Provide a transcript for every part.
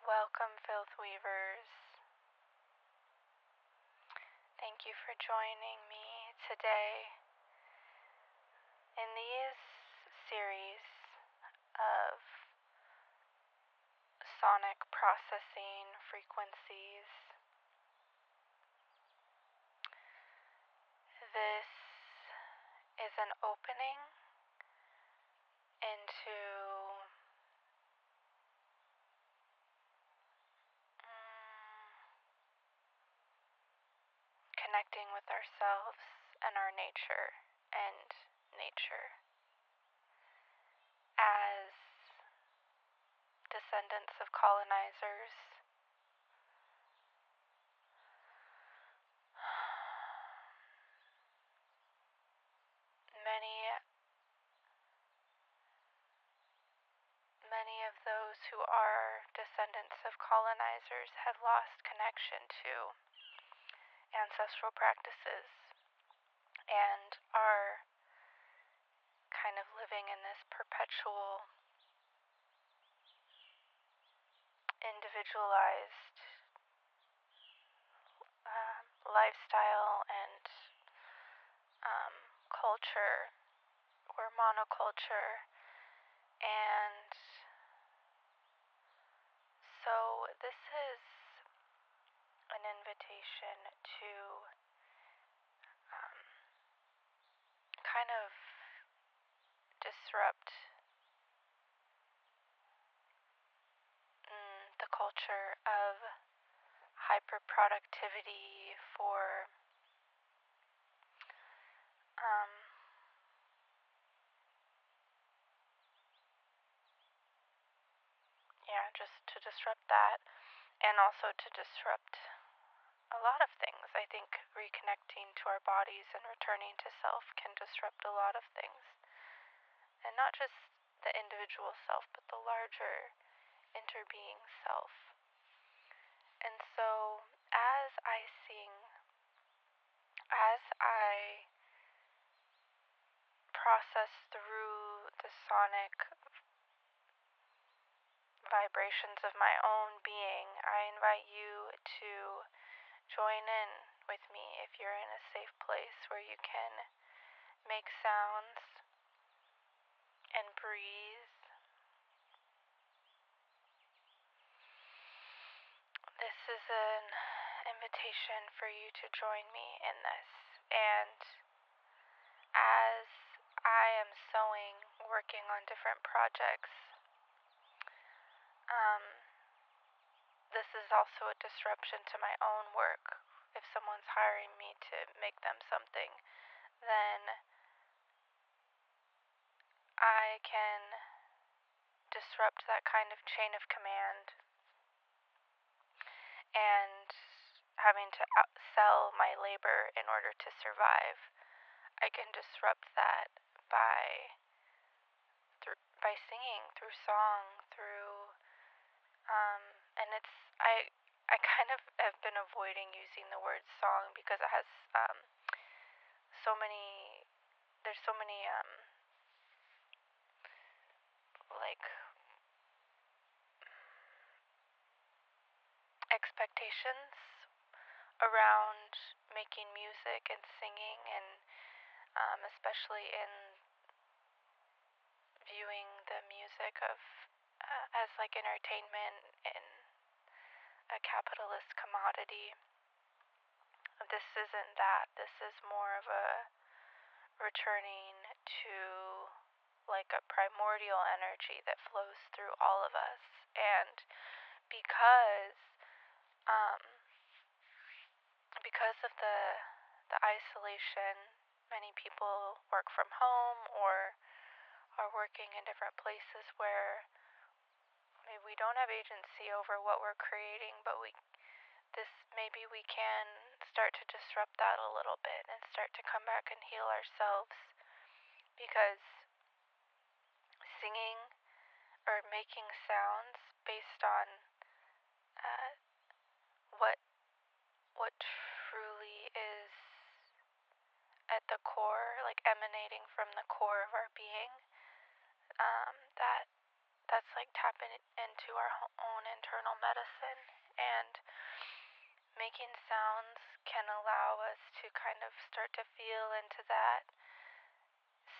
Welcome, Filth Weavers. Thank you for joining me today in these series of sonic processing frequencies. This is an opening into connecting with ourselves and our nature and nature. As descendants of colonizers, many of those who are descendants of colonizers had lost connection to ancestral practices and are kind of living in this perpetual, individualized lifestyle and culture or monoculture. And so this is an invitation to kind of disrupt the culture of hyperproductivity for just to disrupt that, and also to disrupt a lot of things. I think reconnecting to our bodies and returning to self can disrupt a lot of things. And not just the individual self, but the larger interbeing self. And so as I sing, as I process through the sonic vibrations of my own being, I invite you to join in with me if you're in a safe place where you can make sounds and breathe. This is an invitation for you to join me in this. And as I am sewing, working on different projects, this is also a disruption to my own work. If someone's hiring me to make them something, then I can disrupt that kind of chain of command and having to sell my labor in order to survive. I can disrupt that by singing, through song, through and I kind of have been avoiding using the word song because it has there's so many like expectations around making music and singing, and especially in viewing the music of as like entertainment in a capitalist commodity. This isn't that. This is more of a returning to like a primordial energy that flows through all of us. And because of the isolation, many people work from home or are working in different places where maybe we don't have agency over what we're creating, but maybe we can start to disrupt that a little bit and start to come back and heal ourselves, because singing or making sounds based on what truly is at the core, like emanating from the core of our being, that's like tapping into our own internal medicine, and making sounds can allow us to kind of start to feel into that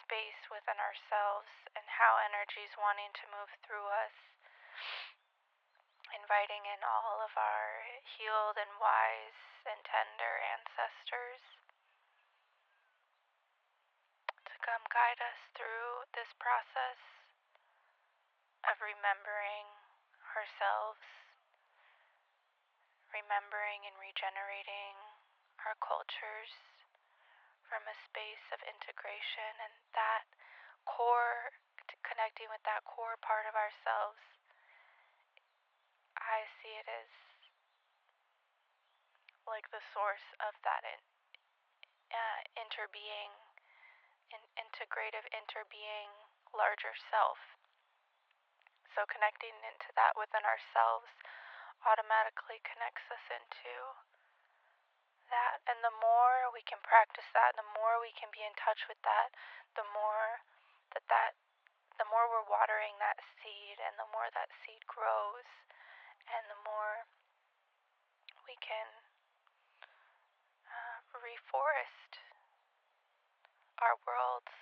space within ourselves and how energy is wanting to move through us, inviting in all of our healed and wise and tender ancestors to come guide us through this process of remembering ourselves, remembering and regenerating our cultures from a space of integration, and that core, connecting with that core part of ourselves. I see it as like the source of that interbeing, integrative interbeing, larger self. So connecting into that within ourselves automatically connects us into that. And the more we can practice that, the more we can be in touch with that, the more the more we're watering that seed, and the more that seed grows, and the more we can reforest our worlds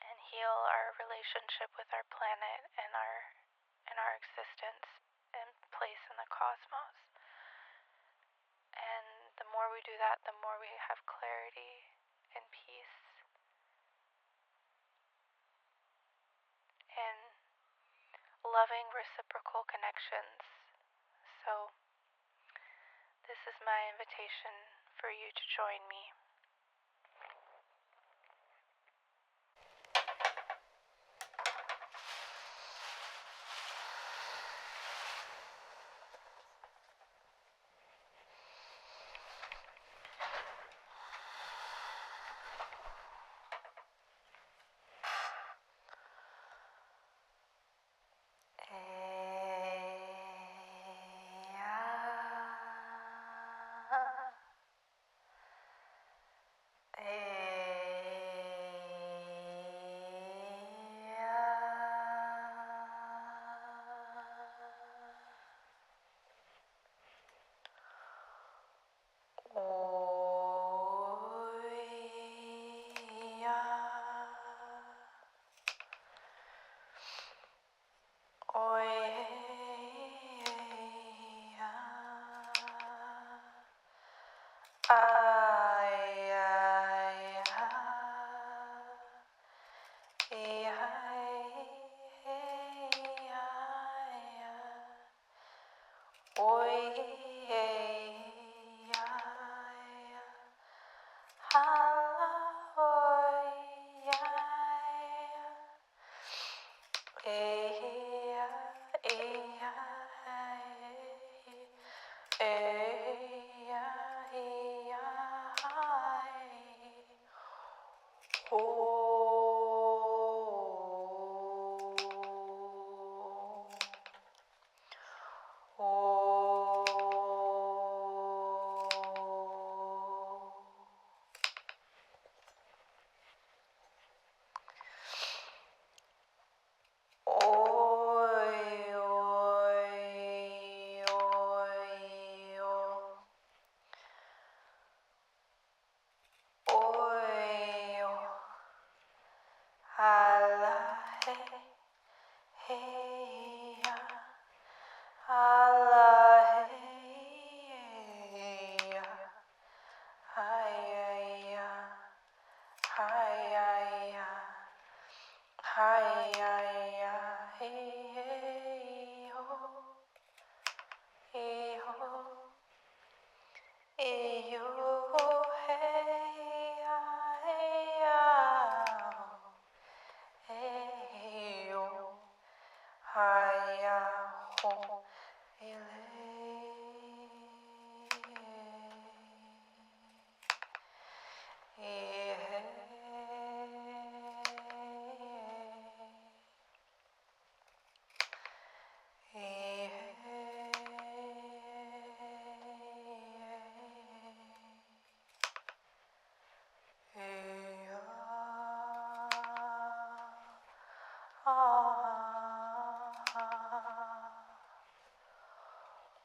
and heal our relationship with our planet and our existence and place in the cosmos. And the more we do that, the more we have clarity and peace and loving reciprocal connections. So this is my invitation for you to join me.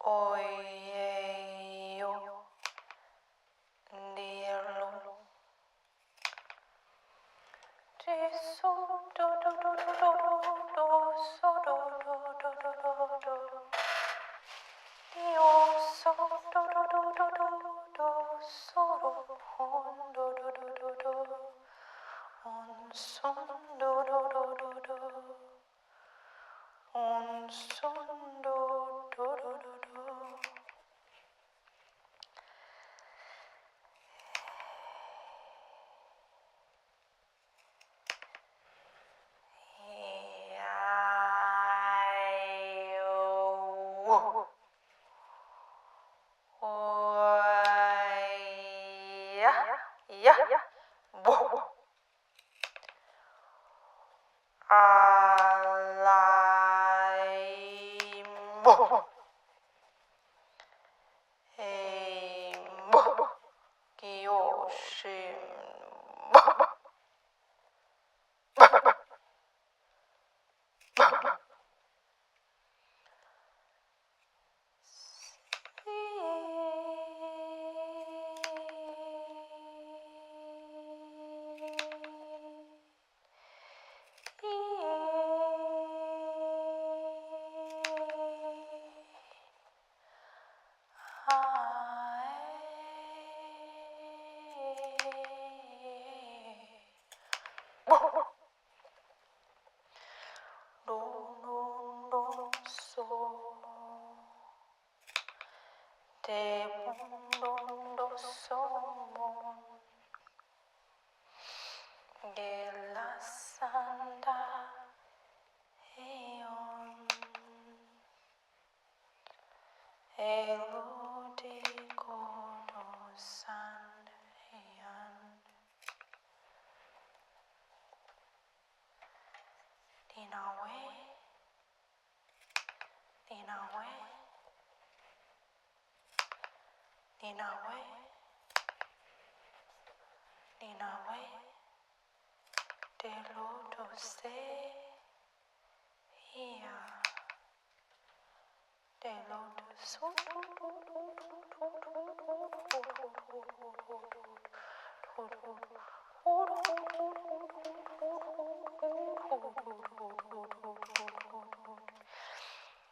Oyeyo Nielo Diso do do do do do do so do do do do do do Dio so do do do do do do so do hon do do do do do on son do do do do do on son do do do do do Yeah. Bo. Alaimo. Eimo. Kiyoshimbo. Gelasanda Eon Elodi Godo Sand Eon Dinawe Dinawe Dinawe Dinawe Delodo Se Ia Delodo So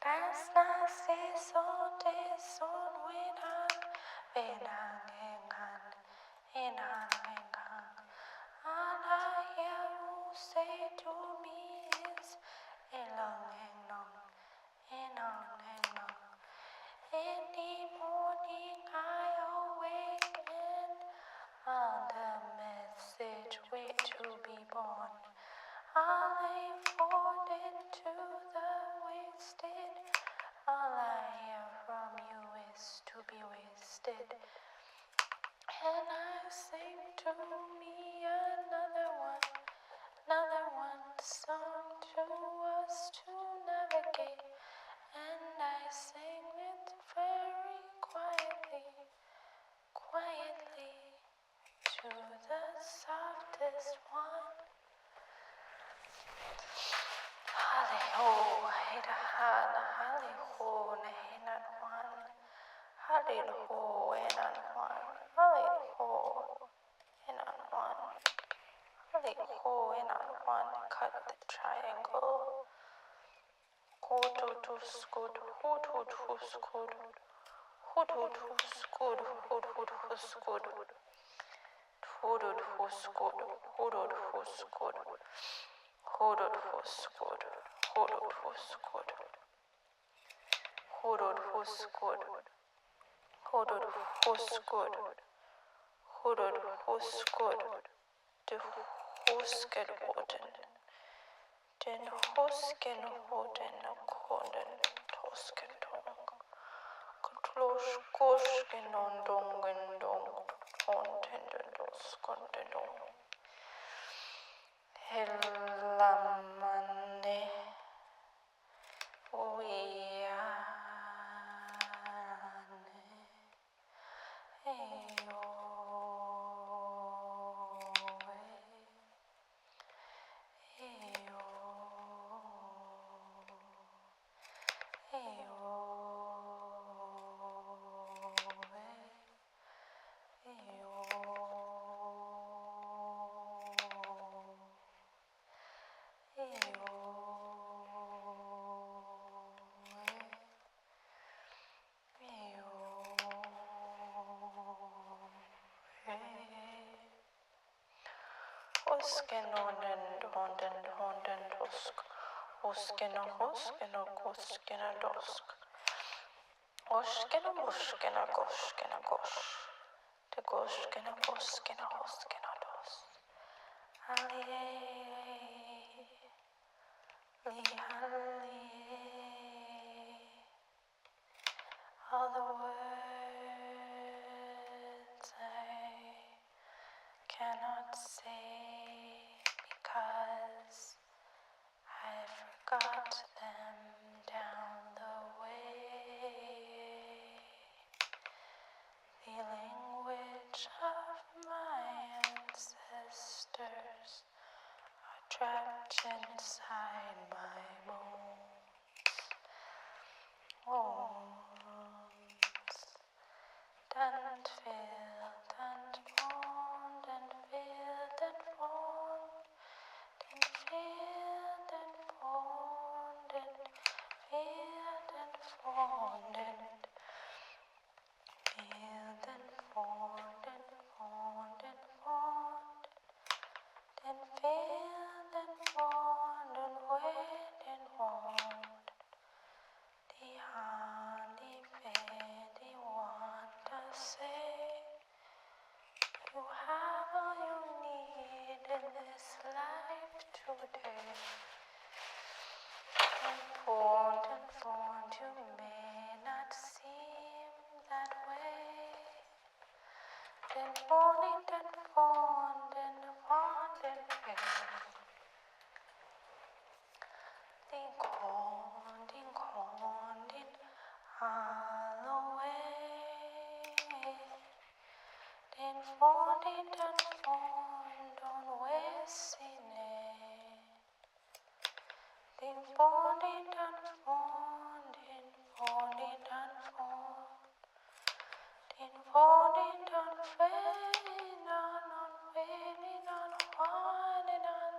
Das nasi sote son wedan Venang engan Alaya who say to me is enang Any morning I awake and on the message wait to be born I fall into the wasted All I hear from you is to be wasted And I sing to me another one song to us to navigate And I sing it very quietly to the softest one Hale-ho, heda-hana, hale-ho, nehinan-wan Hale-ho, enan-wan, hale-ho, enan-wan Hale-ho, enan-wan, cut the triangle Ho-to-to-skud, ho-to-to-skud Ho-to-to-skud, ho-to-to-skud Ho-to-to-skud, ho-to-to-skud Ho-to-to-skud, ho-to-to-skud Ho-to-to-skud, ho-to-to-skud Ho-to-to-skud De huskelhoden Den huskelhoden koden toskendong Kloskoskendongendong Ontendendoskodendong Hellamane Oiane Eoe All the words I cannot say because I forgot them down the way. The language of my ancestors are trapped inside my bones. And filled and formed and filled and formed and filled and formed and filled and formed and filled and formed and formed and formed and filled and formed and wet and warmed. The honey fairy want to say you have all you need in this life today. And formed, you may not seem that way. Then formed and formed and formed and filled. All away. Then formed and formed on Wessine. Then formed and formed and formed and formed. Then formed and fading on fading on one and on.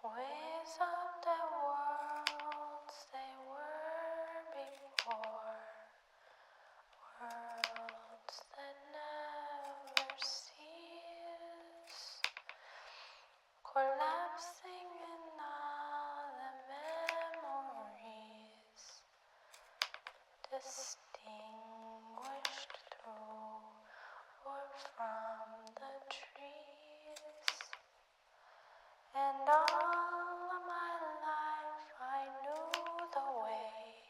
Ways of the worlds they were before, worlds that never cease, collapsing in all the memories, distinguished through or from the trees. And all of my life I knew the way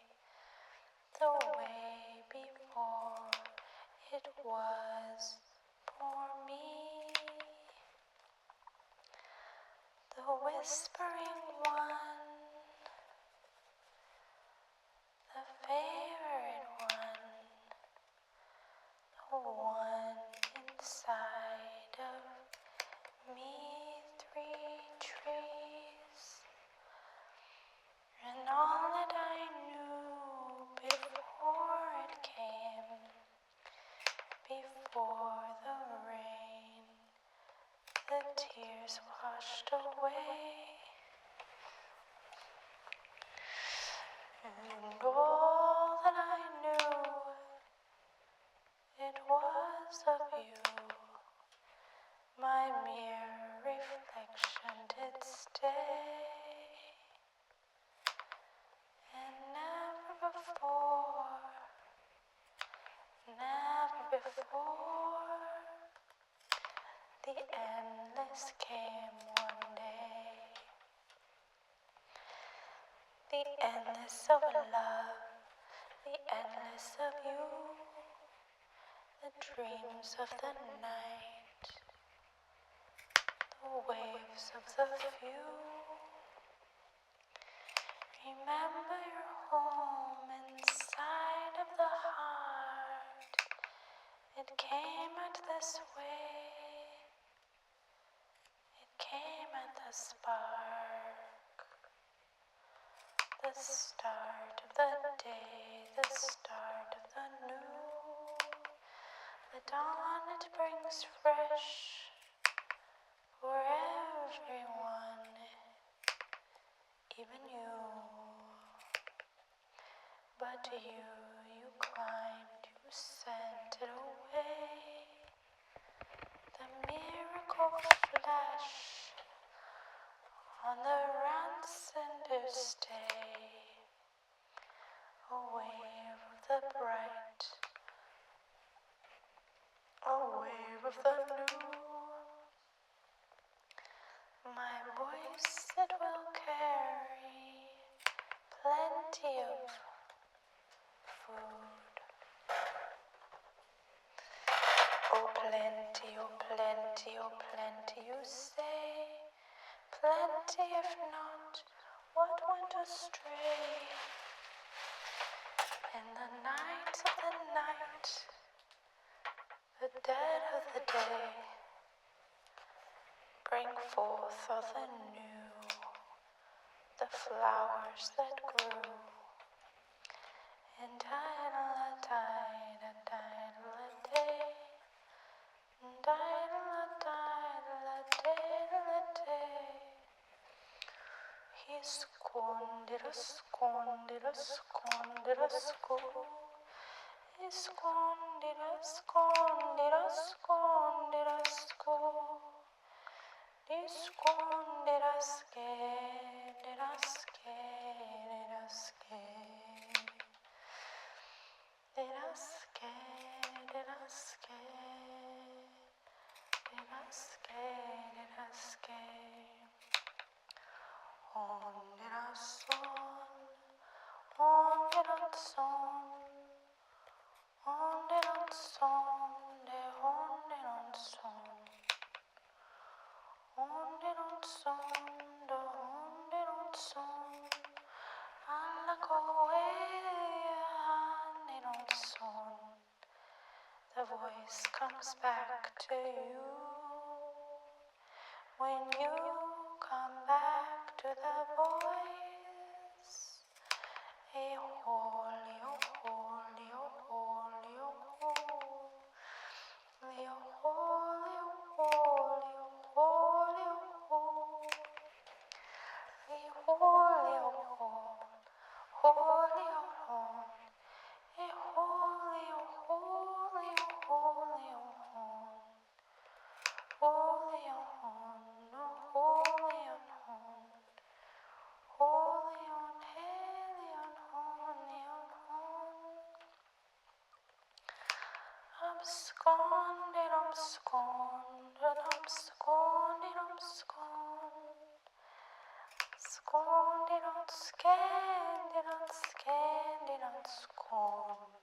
before it was for me. The whispering one, the favorite one inside of me, 3 trees, and all that I knew before it came, before the rain, the tears washed away, and all that I knew, it was of you. My mere reflection did stay, and never before, the endless came one day. The endless of love, the endless of you, the dreams of the night, the waves of the few. Remember your home inside of the heart. It came at this way. It came at the spark. The start of the day, the start of the new. The dawn it brings fresh for everyone. to you, you climbed, you sent it away. The miracle flash on the ransomed stay. A wave of the bright, a wave of the new. My voice it will carry plenty of food. Oh plenty, oh plenty, oh plenty, you say. Plenty if not, what went astray? In the night of the night, the dead of the day, bring forth all the new, the flowers that grew. And the voice comes back to you. When you come back to the voice, a holy, oh holy, oh holy, oh holy, oh holy, oh holy, oh holy, oh holy, holy, oh holy, oh holy. A holy, oh holy, oh holy, oh holy, oh holy, holy, absconded, absconded, absconded, absconded, unscanded, unscanded, unscorned.